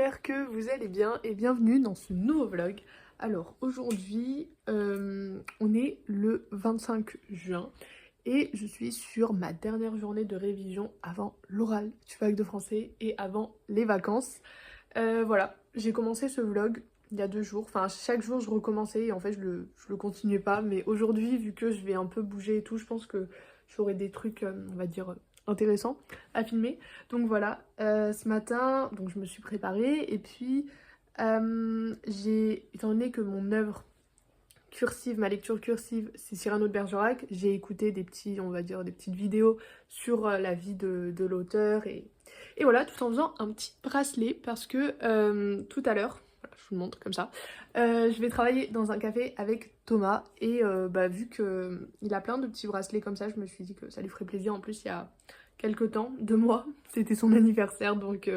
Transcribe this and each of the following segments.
j'espère que vous allez bien et bienvenue dans ce nouveau vlog. Alors aujourd'hui, on est le 25 juin et je suis sur ma dernière journée de révision avant l'oral du bac de français et avant les vacances. Voilà, j'ai commencé ce vlog il y a 2 jours, enfin chaque jour je recommençais et en fait je le continuais pas, mais aujourd'hui vu que je vais un peu bouger et tout, je pense que j'aurai des trucs, on va dire, intéressants à filmer. Donc voilà, ce matin, donc je me suis préparée et puis étant donné que mon œuvre cursive, ma lecture cursive, c'est Cyrano de Bergerac, j'ai écouté des petits, on va dire, des petites vidéos sur la vie de l'auteur et voilà, tout en faisant un petit bracelet parce que tout à l'heure, voilà, je vous le montre comme ça, je vais travailler dans un café avec Thomas et vu qu'il a plein de petits bracelets comme ça, je me suis dit que ça lui ferait plaisir. En plus, il y a quelques temps, 2 mois, c'était son anniversaire, donc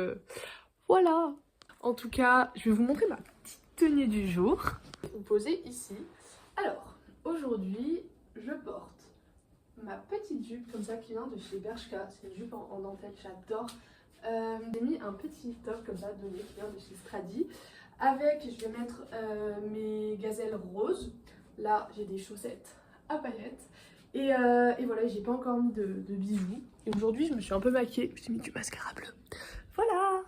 voilà. En tout cas, je vais vous montrer ma petite tenue du jour. Vous posez ici. Alors, aujourd'hui, je porte ma petite jupe comme ça qui vient de chez Bershka. C'est une jupe en dentelle, j'adore. J'ai mis un petit top comme ça donné qui vient de chez Stradi. Avec, je vais mettre mes gazelles roses. Là, j'ai des chaussettes à paillettes. Et voilà, j'ai pas encore mis de bijoux. Et aujourd'hui, je me suis un peu maquillée. Je me suis mis du mascara bleu. Voilà.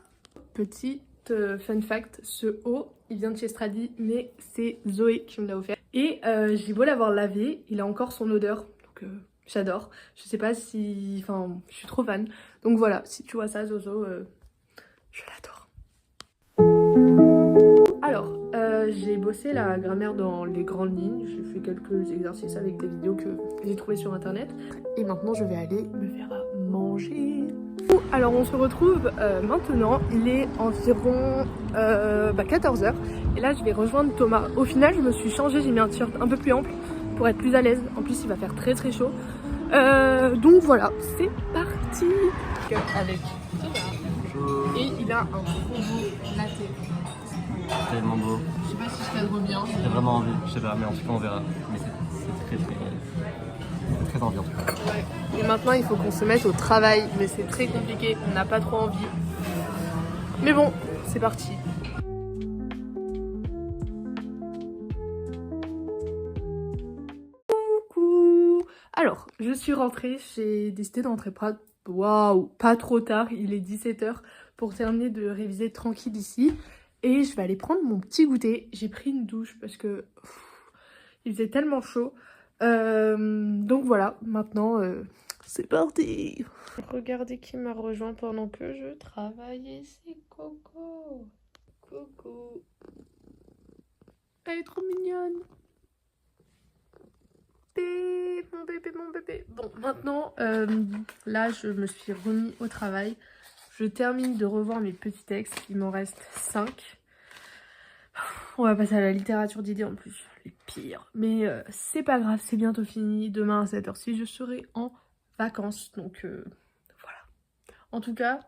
Petit fun fact, ce haut, il vient de chez Stradi, mais c'est Zoé qui me l'a offert. Et j'ai beau l'avoir lavé, il a encore son odeur. Donc j'adore. Je sais pas si... Enfin, je suis trop fan. Donc voilà, si tu vois ça, Zozo, je l'adore. Alors, j'ai bossé la grammaire dans les grandes lignes. J'ai fait quelques exercices avec des vidéos que j'ai trouvées sur internet. Et maintenant, je vais aller me faire à manger. Alors, on se retrouve maintenant. Il est environ 14h. Et là, je vais rejoindre Thomas. Au final, je me suis changée. J'ai mis un t-shirt un peu plus ample pour être plus à l'aise. En plus, il va faire très très chaud. Donc voilà, c'est parti. Avec Thomas. Et il a un trop beau latte. C'est tellement beau. Je sais pas si je cadre bien. J'ai vraiment envie, je sais pas, mais en tout cas on verra. Mais c'est très envie en tout cas. Ouais. Et maintenant il faut qu'on se mette au travail, mais c'est très compliqué, on n'a pas trop envie. Mais bon, c'est parti. Coucou. Alors, je suis rentrée, j'ai décidé d'entrer pas trop tard, il est 17h pour terminer de réviser tranquille ici. Et je vais aller prendre mon petit goûter. J'ai pris une douche parce que il faisait tellement chaud. Donc voilà, maintenant c'est parti. Regardez qui m'a rejoint pendant que je travaillais, c'est Coco. Coco. Elle est trop mignonne. Mon bébé, mon bébé. Bon, maintenant, là, je me suis remis au travail. Je termine de revoir mes petits textes. Il m'en reste 5. On va passer à la littérature d'idées en plus, les pires. Mais c'est pas grave, c'est bientôt fini. Demain à cette heure-ci, je serai en vacances. Donc voilà. En tout cas,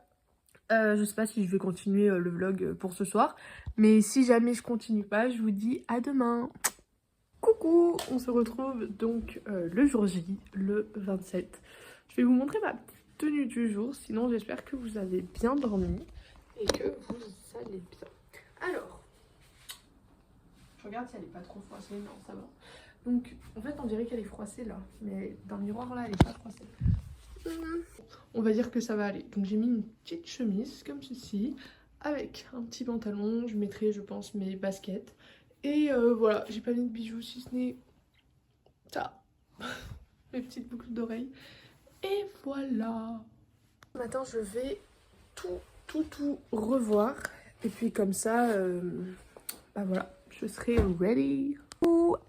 je sais pas si je vais continuer le vlog pour ce soir. Mais si jamais je continue pas, je vous dis à demain. Coucou, on se retrouve donc le jour J, le 27. Je vais vous montrer ma petite tenue du jour. Sinon, j'espère que vous avez bien dormi et que vous allez bien. Alors... Je regarde si elle est pas trop froissée, non ça va. Donc en fait on dirait qu'elle est froissée là, mais dans le miroir là elle est pas froissée. On va dire que ça va aller. Donc j'ai mis une petite chemise comme ceci, avec un petit pantalon, je mettrai je pense mes baskets. Et voilà, j'ai pas mis de bijoux si ce n'est ça, mes petites boucles d'oreilles. Et voilà. Maintenant je vais tout revoir. Et puis comme ça, bah voilà. Je serai ready.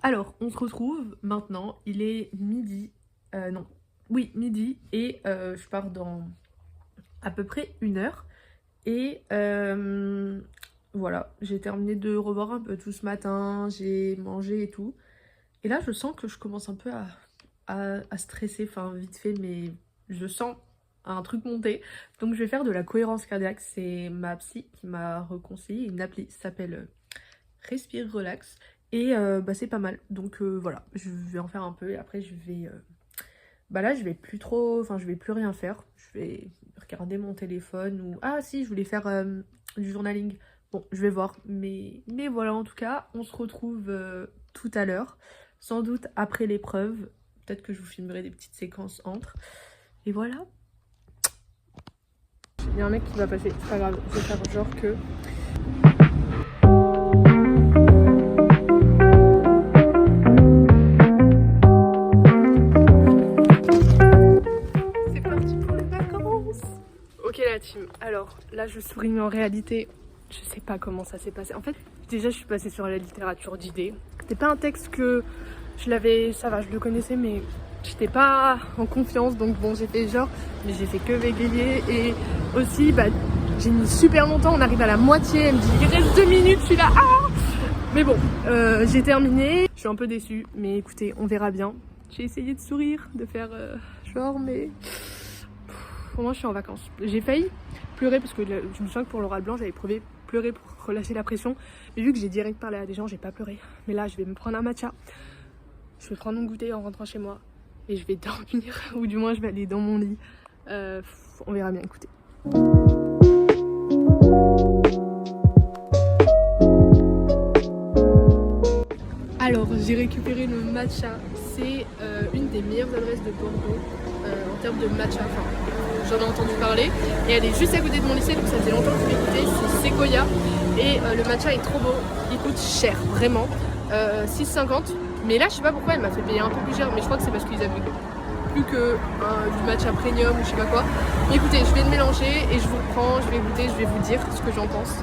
Alors, on se retrouve maintenant. Il est midi. Non. Oui, midi. Et je pars dans à peu près 1 heure. Et voilà. J'ai terminé de revoir un peu tout ce matin. J'ai mangé et tout. Et là, je sens que je commence un peu à stresser. Enfin, vite fait, mais je sens un truc monter. Donc, je vais faire de la cohérence cardiaque. C'est ma psy qui m'a reconseillé une appli. Ça s'appelle... Respire relax et c'est pas mal, donc voilà, je vais en faire un peu et après je vais là je vais plus trop, enfin je vais plus rien faire, je vais regarder mon téléphone ou ah si je voulais faire sur du journaling. Bon, je vais voir. Mais voilà, en tout cas, on se retrouve tout à l'heure. Sans doute après l'épreuve. Peut-être que je vous filmerai des petites séquences entre. Et voilà. Il y a un mec qui va passer. C'est pas grave, je vais faire genre que... Ok la team, alors là je souris mais en réalité je sais pas comment ça s'est passé. En fait déjà je suis passée sur la littérature d'idées. C'était pas un texte que je l'avais, ça va je le connaissais mais j'étais pas en confiance donc bon j'ai fait genre mais j'ai fait que bégayer et aussi bah j'ai mis super longtemps, on arrive à la moitié, elle me dit il reste 2 minutes, je suis là ah. Mais bon j'ai terminé, je suis un peu déçue mais écoutez on verra bien. J'ai essayé de sourire, de faire genre mais... Pour moi je suis en vacances. J'ai failli pleurer parce que je me souviens que pour l'oral blanc j'avais pleurer pour relâcher la pression. Mais vu que j'ai direct parlé à des gens, j'ai pas pleuré. Mais là je vais me prendre un matcha. Je vais prendre mon goûter en rentrant chez moi. Et je vais dormir. Ou du moins je vais aller dans mon lit. On verra bien, écoutez. Alors j'ai récupéré le matcha. C'est une des meilleures adresses de Bordeaux en termes de matcha. Enfin, j'en ai entendu parler et elle est juste à côté de mon lycée donc ça faisait longtemps que je l'ai goûté, c'est Sequoia et le matcha est trop beau, il coûte cher vraiment, 6,50 mais là je sais pas pourquoi elle m'a fait payer un peu plus cher mais je crois que c'est parce qu'ils avaient plus que du matcha premium ou je sais pas quoi. Mais écoutez je vais le mélanger et je vous reprends, je vais goûter, je vais vous dire ce que j'en pense.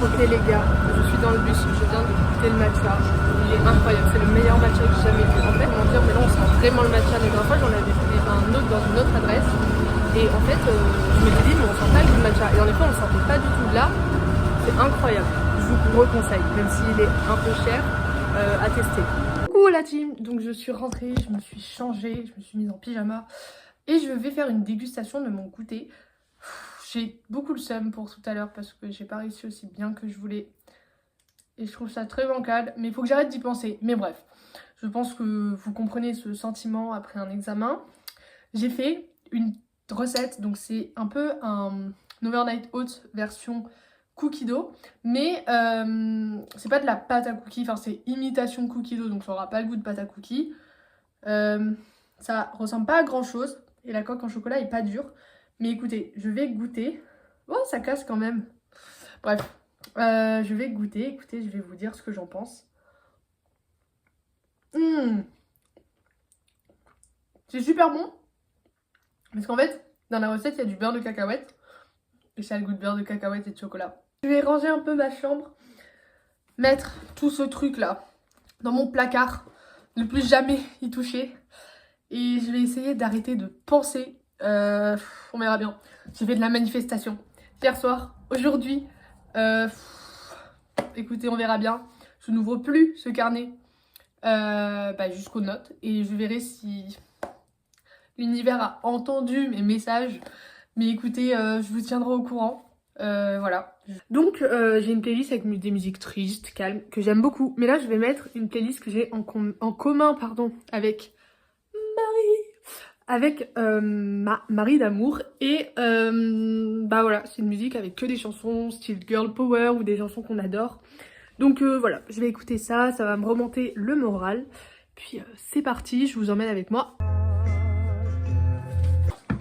Ok les gars, je suis dans le bus, je viens de goûter le matcha, il est incroyable, c'est le meilleur matcha que j'ai jamais vu. En fait on va dire mais là on sent vraiment le matcha, mais la fois j'en avais fait un autre dans une autre adresse. Et en fait, je me suis dit, mais on sent pas le goût de matcha. Et en effet, on le sentait pas du tout. Là, c'est incroyable. Je vous reconseille, même s'il est un peu cher, à tester. Coucou la team, donc je suis rentrée, je me suis changée, je me suis mise en pyjama. Et je vais faire une dégustation de mon goûter. J'ai beaucoup le seum pour tout à l'heure parce que j'ai pas réussi aussi bien que je voulais. Et je trouve ça très bancal, mais il faut que j'arrête d'y penser. Mais bref, je pense que vous comprenez ce sentiment après un examen. J'ai fait une recette, donc c'est un peu un overnight oats version cookie dough, mais c'est pas de la pâte à cookies, enfin c'est imitation cookie dough, donc ça aura pas le goût de pâte à cookies. Ça ressemble pas à grand chose et la coque en chocolat est pas dure, mais écoutez, je vais goûter. Oh, ça casse quand même. Bref, je vais goûter, écoutez, je vais vous dire ce que j'en pense. C'est super bon. Parce qu'en fait, dans la recette, il y a du beurre de cacahuète. Et ça a le goût de beurre de cacahuète et de chocolat. Je vais ranger un peu ma chambre. Mettre tout ce truc-là dans mon placard. Ne plus jamais y toucher. Et je vais essayer d'arrêter de penser. On verra bien. J'ai fait de la manifestation. Hier soir, aujourd'hui. Écoutez, on verra bien. Je n'ouvre plus ce carnet jusqu'aux notes. Et je verrai si... l'univers a entendu mes messages, mais écoutez, je vous tiendrai au courant. Voilà. Donc, j'ai une playlist avec des musiques tristes, calmes, que j'aime beaucoup. Mais là, je vais mettre une playlist que j'ai en commun avec Marie d'amour. Et voilà, c'est une musique avec que des chansons style girl power ou des chansons qu'on adore. Donc voilà, je vais écouter ça, ça va me remonter le moral. Puis c'est parti, je vous emmène avec moi.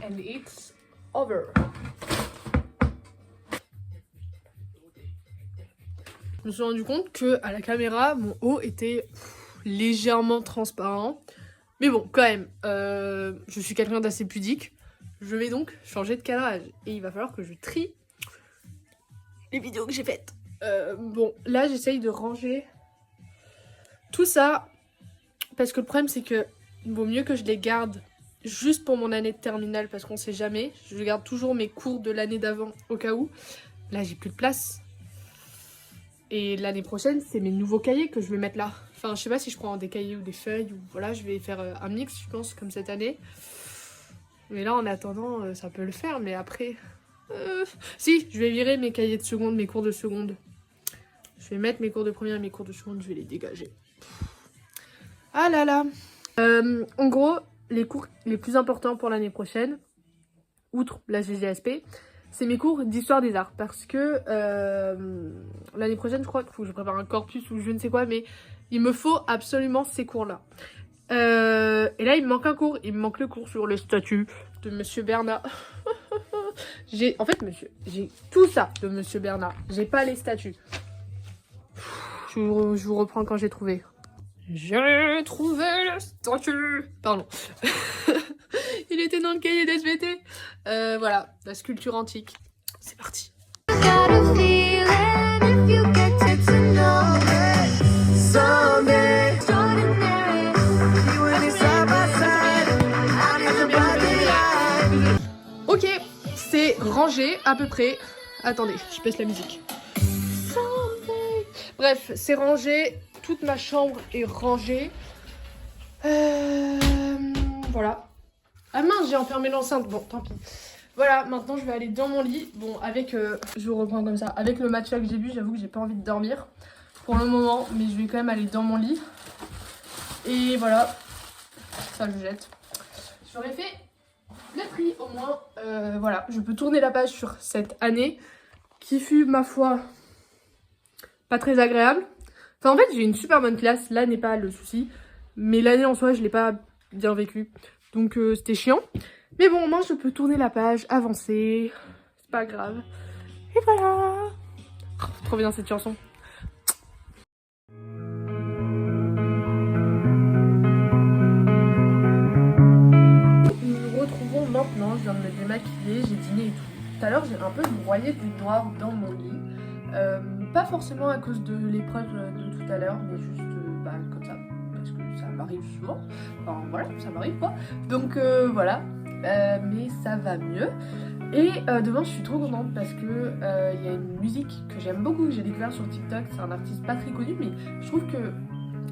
And it's over. Je me suis rendu compte que à la caméra, mon haut était légèrement transparent. Mais bon, quand même, je suis quelqu'un d'assez pudique. Je vais donc changer de cadrage. Et il va falloir que je trie les vidéos que j'ai faites. Bon, là, j'essaye de ranger tout ça. Parce que le problème, c'est que il vaut mieux que je les garde juste pour mon année de terminale parce qu'on sait jamais. Je garde toujours mes cours de l'année d'avant au cas où. Là, j'ai plus de place. Et l'année prochaine, c'est mes nouveaux cahiers que je vais mettre là. Enfin, je sais pas si je prends des cahiers ou des feuilles ou voilà, je vais faire un mix, je pense, comme cette année. Mais là, en attendant, ça peut le faire. Mais après... Si, je vais virer mes cahiers de seconde, mes cours de seconde. Je vais mettre mes cours de première et mes cours de seconde, je vais les dégager. Ah là là. En gros, les cours les plus importants pour l'année prochaine, outre la GGSP, c'est mes cours d'histoire des arts. Parce que l'année prochaine, je crois qu'il faut que je prépare un corpus ou je ne sais quoi, mais il me faut absolument ces cours-là. Et là, il me manque un cours. Il me manque le cours sur le statut de Monsieur Bernard. En fait, j'ai tout ça de Monsieur Bernard. J'ai pas les statuts. Je vous reprends quand j'ai trouvé. J'ai trouvé le statut. Pardon. Il était dans le cahier d'SVT. Voilà, la sculpture antique. C'est parti. Ok, c'est rangé à peu près. Attendez, je baisse la musique. Bref, c'est rangé. Toute ma chambre est rangée. Voilà. Ah mince, j'ai enfermé l'enceinte. Bon, tant pis. Voilà, maintenant je vais aller dans mon lit. Bon, avec... je vous reprends comme ça. Avec le matcha que j'ai bu, j'avoue que j'ai pas envie de dormir pour le moment. Mais je vais quand même aller dans mon lit. Et voilà. Ça, je jette. J'aurais fait le tri au moins. Voilà, je peux tourner la page sur cette année qui fut, ma foi, pas très agréable. Enfin, en fait, j'ai une super bonne classe. Là n'est pas le souci. Mais l'année en soi, je l'ai pas bien vécue. Donc, c'était chiant. Mais bon, au moins, je peux tourner la page, avancer. C'est pas grave. Et voilà. Oh, trop bien cette chanson. Nous nous retrouvons maintenant. Je viens de me démaquiller, j'ai dîné et tout. Tout à l'heure, j'ai un peu broyé du noir dans mon lit. Pas forcément à cause de l'épreuve de tout à l'heure, mais juste comme ça. Parce que ça m'arrive souvent. Enfin voilà, ça m'arrive quoi. Donc voilà. Mais ça va mieux. Et demain je suis trop contente parce que y a une musique que j'aime beaucoup, que j'ai découvert sur TikTok. C'est un artiste pas très connu, mais je trouve que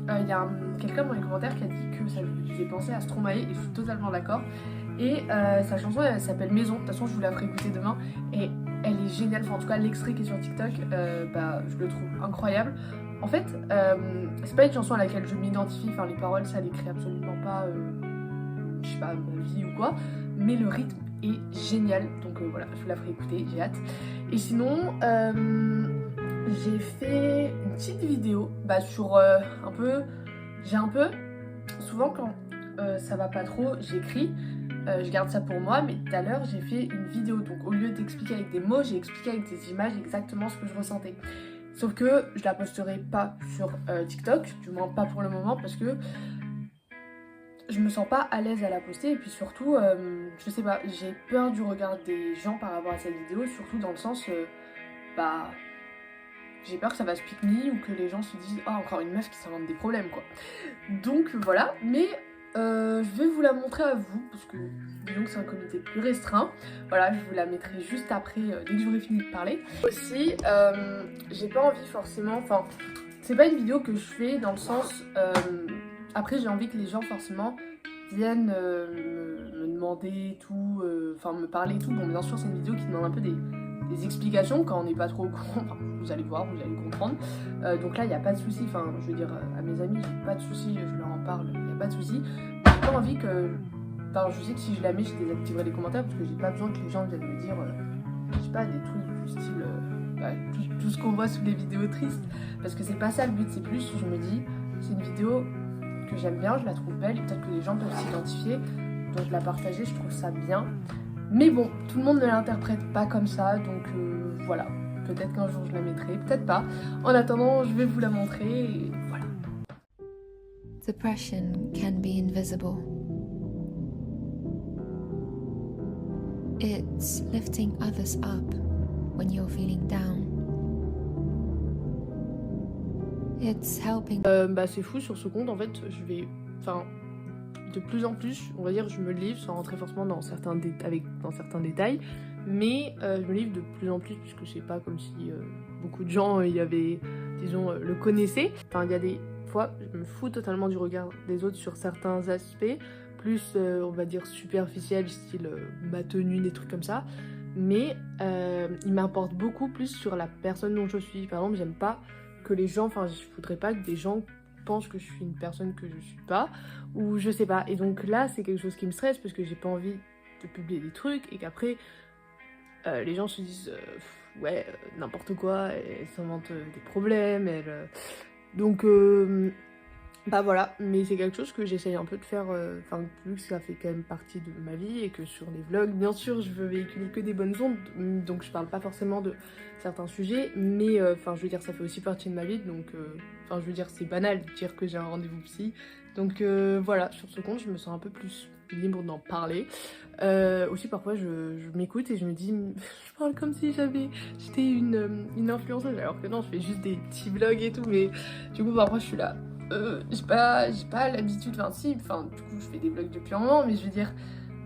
y a quelqu'un dans les commentaires qui a dit que ça lui faisait penser à Stromae et je suis totalement d'accord. Et sa chanson elle s'appelle Maison. De toute façon je vous la ferai écouter demain. Et elle est géniale, enfin en tout cas l'extrait qui est sur TikTok, je le trouve incroyable. En fait, c'est pas une chanson à laquelle je m'identifie, enfin les paroles ça l'écrit absolument pas, je sais pas, ma vie ou quoi, mais le rythme est génial, donc voilà, je vous la ferai écouter, j'ai hâte. Et sinon, j'ai fait une petite vidéo sur un peu, souvent quand ça va pas trop, j'écris. Je garde ça pour moi, mais tout à l'heure j'ai fait une vidéo, donc au lieu d'expliquer avec des mots, j'ai expliqué avec des images exactement ce que je ressentais. Sauf que je la posterai pas sur TikTok, du moins pas pour le moment, parce que je me sens pas à l'aise à la poster, et puis surtout, je sais pas, j'ai peur du regard des gens par rapport à cette vidéo, surtout dans le sens, j'ai peur que ça fasse pique me ou que les gens se disent « Ah, encore une meuf qui s'invente des problèmes, quoi ». Donc voilà, mais... je vais vous la montrer à vous parce que disons que c'est un comité plus restreint. Voilà, je vous la mettrai juste après dès que j'aurai fini de parler. Aussi, j'ai pas envie forcément, enfin c'est pas une vidéo que je fais dans le sens après j'ai envie que les gens forcément viennent me demander tout, enfin me parler et tout. Bon bien sûr c'est une vidéo qui demande un peu des explications quand on n'est pas trop au courant, enfin, vous allez voir, vous allez comprendre. Donc là il n'y a pas de souci, enfin je veux dire à mes amis j'ai pas de souci, je leur en parle, il n'y a pas de souci. J'ai pas envie que, enfin je sais que si je la mets je désactiverai les commentaires parce que j'ai pas besoin que les gens viennent me dire, je sais pas, des trucs du style, tout ce qu'on voit sous les vidéos tristes. Parce que c'est pas ça le but, c'est plus je me dis, c'est une vidéo que j'aime bien, je la trouve belle et peut-être que les gens peuvent s'identifier. Donc la partager, je trouve ça bien. Mais bon, tout le monde ne l'interprète pas comme ça, donc voilà. Peut-être qu'un jour je la mettrai, peut-être pas. En attendant, je vais vous la montrer et voilà. Depression can be invisible. It's lifting others up when you're feeling down. It's helping. C'est fou sur ce compte, en fait, je vais... Enfin... De plus en plus, on va dire, je me livre sans rentrer forcément dans certains détails, mais je me livre de plus en plus puisque c'est pas comme si beaucoup de gens le connaissaient. Enfin, il y a des fois, je me fous totalement du regard des autres sur certains aspects, plus on va dire superficiels, style ma tenue, des trucs comme ça, mais il m'importe beaucoup plus sur la personne dont je suis. Par exemple, j'aime pas que les gens, enfin, je voudrais pas que des gens pense que je suis une personne que je suis pas, ou je sais pas. Et donc là c'est quelque chose qui me stresse parce que j'ai pas envie de publier des trucs et qu'après les gens se disent ouais, n'importe quoi, elle s'invente des problèmes, donc bah voilà, mais c'est quelque chose que j'essaye un peu de faire, enfin vu que ça fait quand même partie de ma vie et que sur les vlogs, bien sûr je veux véhiculer que des bonnes ondes, donc je parle pas forcément de certains sujets, mais enfin je veux dire ça fait aussi partie de ma vie, donc enfin je veux dire c'est banal de dire que j'ai un rendez-vous psy, donc voilà, sur ce compte je me sens un peu plus libre d'en parler. Aussi parfois je m'écoute et je me dis je parle comme si j'étais une influenceuse, alors que non je fais juste des petits vlogs et tout, mais du coup parfois je suis là. J'ai pas l'habitude, enfin si, enfin du coup je fais des vlogs depuis un moment, mais je veux dire,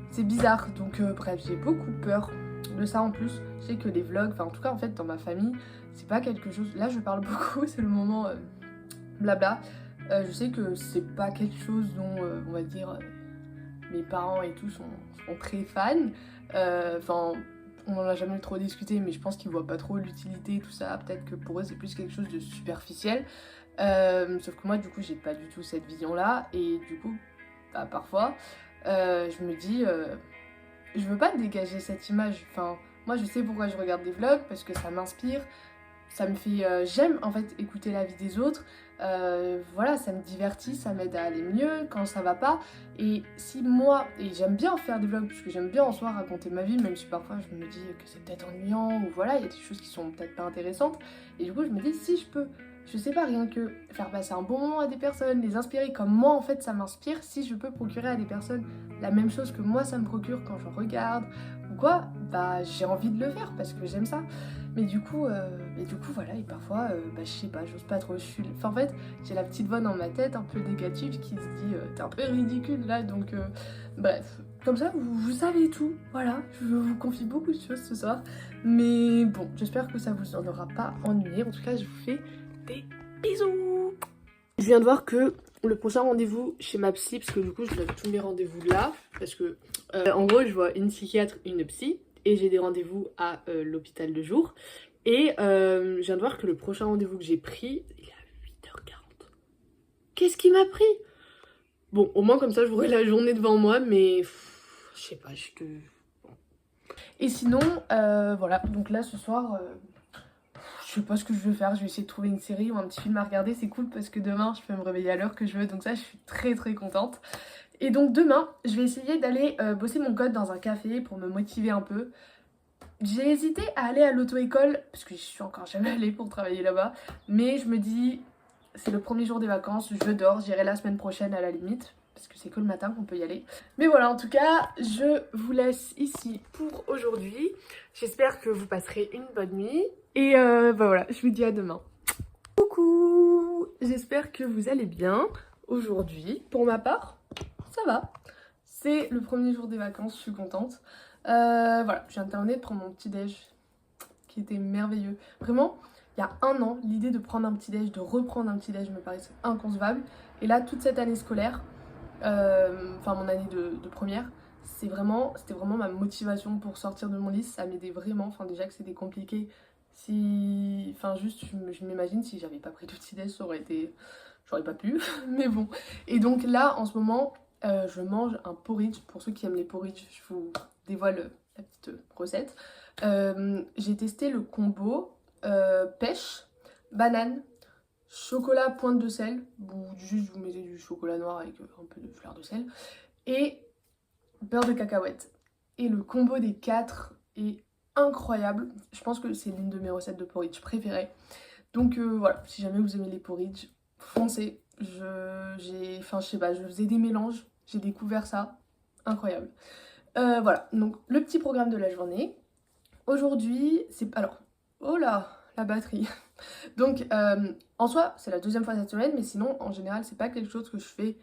c'est bizarre, donc bref, j'ai beaucoup peur de ça en plus. Je sais que les vlogs, enfin en tout cas en fait dans ma famille, c'est pas quelque chose, là je parle beaucoup, c'est le moment blabla, je sais que c'est pas quelque chose dont on va dire mes parents et tout sont très fans, enfin on en a jamais trop discuté, mais je pense qu'ils voient pas trop l'utilité, tout ça, peut-être que pour eux c'est plus quelque chose de superficiel. Sauf que moi du coup j'ai pas du tout cette vision là et du coup bah, parfois je me dis je veux pas dégager cette image, enfin moi je sais pourquoi je regarde des vlogs parce que ça m'inspire, ça me fait j'aime en fait écouter la vie des autres, voilà ça me divertit, ça m'aide à aller mieux quand ça va pas, et si moi, et j'aime bien faire des vlogs parce que j'aime bien en soi raconter ma vie, même si parfois je me dis que c'est peut-être ennuyant ou voilà il y a des choses qui sont peut-être pas intéressantes, et du coup je me dis si je peux, je sais pas, rien que faire passer un bon moment à des personnes, les inspirer comme moi en fait ça m'inspire, si je peux procurer à des personnes la même chose que moi ça me procure quand je regarde ou quoi, bah j'ai envie de le faire parce que j'aime ça. Mais du coup voilà, et parfois bah je sais pas, j'ose pas trop, enfin en fait j'ai la petite voix dans ma tête un peu négative qui se dit t'es un peu ridicule là, donc bref. Comme ça, vous savez tout, voilà, je vous confie beaucoup de choses ce soir. Mais bon, j'espère que ça vous en aura pas ennuyé. En tout cas, je vous fais des bisous. Je viens de voir que le prochain rendez-vous chez ma psy, parce que du coup je donne tous mes rendez-vous là, parce que en gros je vois une psychiatre, une psy, et j'ai des rendez-vous à l'hôpital de jour. Et je viens de voir que le prochain rendez-vous que j'ai pris, il est à 8h40. Qu'est-ce qui m'a pris? Bon, au moins comme ça j'aurai la journée devant moi, mais je sais pas, Et sinon, voilà, donc là ce soir... je sais pas ce que je veux faire, je vais essayer de trouver une série ou un petit film à regarder, c'est cool parce que demain je peux me réveiller à l'heure que je veux, donc ça je suis très très contente. Et donc demain, je vais essayer d'aller bosser mon code dans un café pour me motiver un peu. J'ai hésité à aller à l'auto-école, parce que je suis encore jamais allée pour travailler là-bas, mais je me dis, c'est le premier jour des vacances, je dors, j'irai la semaine prochaine à la limite, parce que c'est que le matin qu'on peut y aller. Mais voilà, en tout cas, je vous laisse ici pour aujourd'hui. J'espère que vous passerez une bonne nuit. Et bah voilà, je vous dis à demain. Coucou! J'espère que vous allez bien aujourd'hui. Pour ma part, ça va. C'est le premier jour des vacances, je suis contente. Voilà, je viens de terminer de prendre mon petit déj qui était merveilleux. Vraiment, il y a un an, l'idée de prendre un petit déj, de reprendre un petit déj me paraissait inconcevable. Et là, toute cette année scolaire, enfin mon année de première, c'était vraiment ma motivation pour sortir de mon lit. Ça m'aidait vraiment, enfin déjà que c'était compliqué. Si, enfin juste, je m'imagine si j'avais pas pris de petit déj, ça aurait été, j'aurais pas pu, mais bon. Et donc là, en ce moment, je mange un porridge. Pour ceux qui aiment les porridge, je vous dévoile la petite recette. J'ai testé le combo pêche, banane, chocolat pointe de sel, ou juste vous mettez du chocolat noir avec un peu de fleur de sel, et beurre de cacahuète. Et le combo des quatre est incroyable. Je pense que c'est l'une de mes recettes de porridge préférées. Donc voilà, si jamais vous aimez les porridge, foncez. Je sais pas, je faisais des mélanges, j'ai découvert ça, incroyable. Voilà, donc le petit programme de la journée. Aujourd'hui, c'est... Alors, oh là, la batterie. Donc, en soi, c'est la deuxième fois cette semaine, mais sinon, en général, c'est pas quelque chose que je fais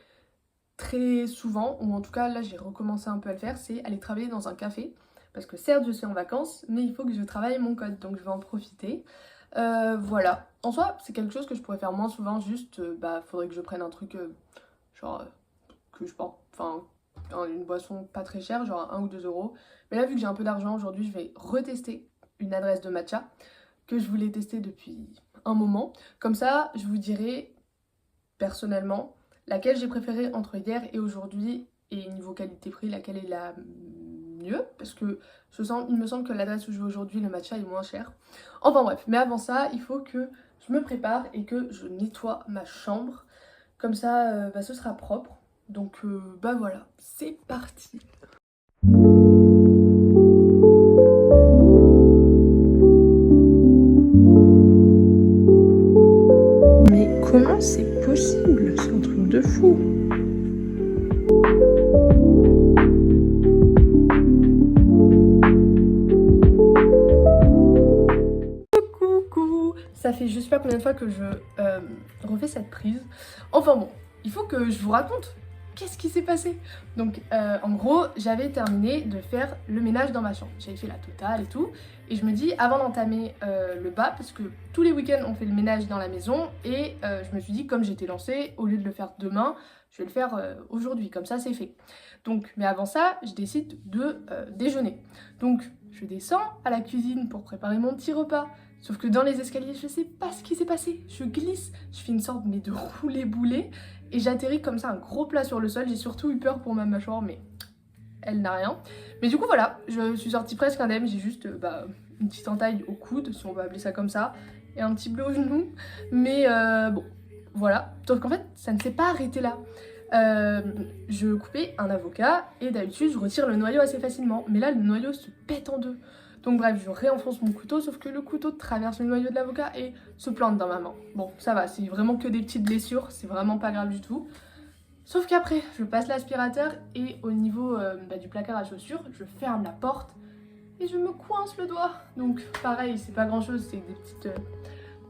très souvent, ou en tout cas, là, j'ai recommencé un peu à le faire, c'est aller travailler dans un café. Parce que certes, je suis en vacances, mais il faut que je travaille mon code, donc je vais en profiter. Voilà. En soi, c'est quelque chose que je pourrais faire moins souvent, juste, faudrait que je prenne un truc, que je pense, enfin, une boisson pas très chère, genre 1 ou 2 euros. Mais là, vu que j'ai un peu d'argent aujourd'hui, je vais retester une adresse de matcha que je voulais tester depuis un moment. Comme ça, je vous dirai personnellement laquelle j'ai préférée entre hier et aujourd'hui, et niveau qualité-prix, laquelle est la mieux parce que il me semble que l'adresse où je vais aujourd'hui, le matcha est moins cher. Enfin bref, mais avant ça, il faut que je me prépare et que je nettoie ma chambre. Comme ça, ce sera propre. Donc voilà, c'est parti. Mais comment c'est possible? C'est un truc de fou. Coucou. Ça fait je sais pas combien de fois que je refais cette prise. Enfin bon, il faut que je vous raconte qu'est-ce qui s'est passé. Donc en gros, j'avais terminé de faire le ménage dans ma chambre. J'avais fait la totale et tout. Et je me dis, avant d'entamer le bas, parce que tous les week-ends on fait le ménage dans la maison, et je me suis dit, comme j'étais lancée, au lieu de le faire demain, je vais le faire aujourd'hui, comme ça c'est fait. Donc, mais avant ça, je décide de déjeuner. Donc je descends à la cuisine pour préparer mon petit repas. Sauf que dans les escaliers, je sais pas ce qui s'est passé. Je glisse, je fais une sorte de roulé-boulé et j'atterris comme ça un gros plat sur le sol. J'ai surtout eu peur pour ma mâchoire, mais elle n'a rien. Mais du coup voilà, je suis sortie presque indemne. J'ai juste une petite entaille au coude, si on va appeler ça comme ça, et un petit bleu au genou. Mais bon, voilà. Sauf qu'en fait, ça ne s'est pas arrêté là. Je coupais un avocat et d'habitude je retire le noyau assez facilement. Mais là, le noyau se pète en deux. Donc bref, je réenfonce mon couteau, sauf que le couteau traverse le noyau de l'avocat et se plante dans ma main. Bon, ça va, c'est vraiment que des petites blessures, c'est vraiment pas grave du tout. Sauf qu'après, je passe l'aspirateur et au niveau du placard à chaussures, je ferme la porte et je me coince le doigt. Donc pareil, c'est pas grand chose, c'est des petites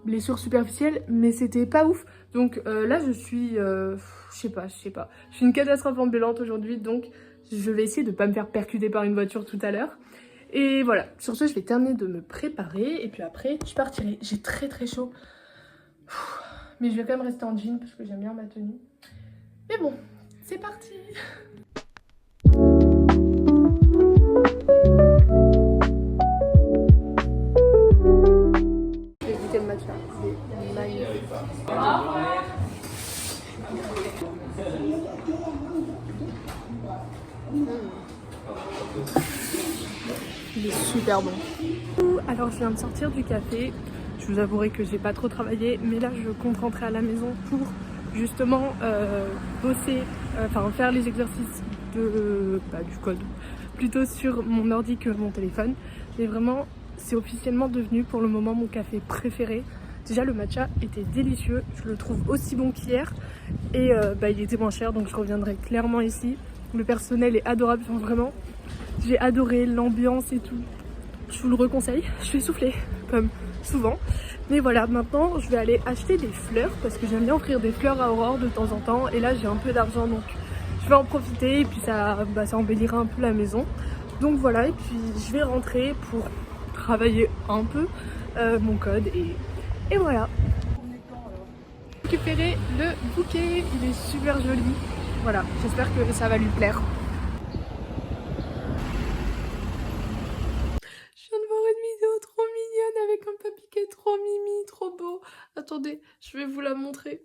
blessures superficielles, mais c'était pas ouf. Donc là, je suis, je sais pas. Je suis une catastrophe ambulante aujourd'hui, donc je vais essayer de pas me faire percuter par une voiture tout à l'heure. Et voilà, sur ce, je vais terminer de me préparer et puis après, je partirai. J'ai très chaud. Mais je vais quand même rester en jean parce que j'aime bien ma tenue. Mais bon, c'est parti. Je vais goûter le matcha. C'est magnifique. Il est super bon. Alors je viens de sortir du café. Je vous avouerai que j'ai pas trop travaillé, mais là je compte rentrer à la maison pour justement bosser, faire les exercices du code, plutôt sur mon ordi que mon téléphone. Mais vraiment, c'est officiellement devenu pour le moment mon café préféré. Déjà le matcha était délicieux, je le trouve aussi bon qu'hier et il était moins cher, donc je reviendrai clairement ici. Le personnel est adorable, vraiment. J'ai adoré l'ambiance et tout. Je vous le reconseille. Je suis essoufflée, comme souvent. Mais voilà, maintenant, je vais aller acheter des fleurs parce que j'aime bien offrir des fleurs à Aurore de temps en temps. Et là, j'ai un peu d'argent, donc je vais en profiter. Et puis, ça embellira un peu la maison. Donc voilà, et puis je vais rentrer pour travailler un peu mon code. Et voilà. Récupérer le bouquet. Il est super joli. Voilà, j'espère que ça va lui plaire. Trop mignonne avec un papy qui est trop mimi, trop beau. Attendez, je vais vous la montrer.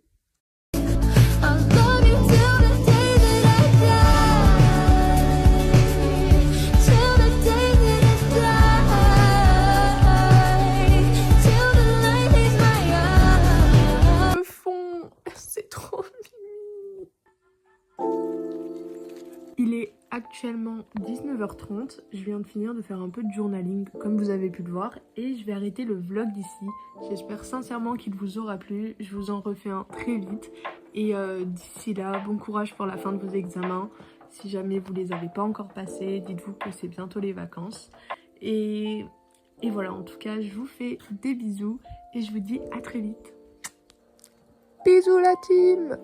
Le fond, c'est trop mimi. Il est actuellement 19h30, je viens de finir de faire un peu de journaling comme vous avez pu le voir et je vais arrêter le vlog d'ici. J'espère sincèrement qu'il vous aura plu, je vous en refais un très vite et d'ici là, bon courage pour la fin de vos examens. Si jamais vous les avez pas encore passés, dites-vous que c'est bientôt les vacances. Et voilà, en tout cas, je vous fais des bisous et je vous dis à très vite. Bisous la team!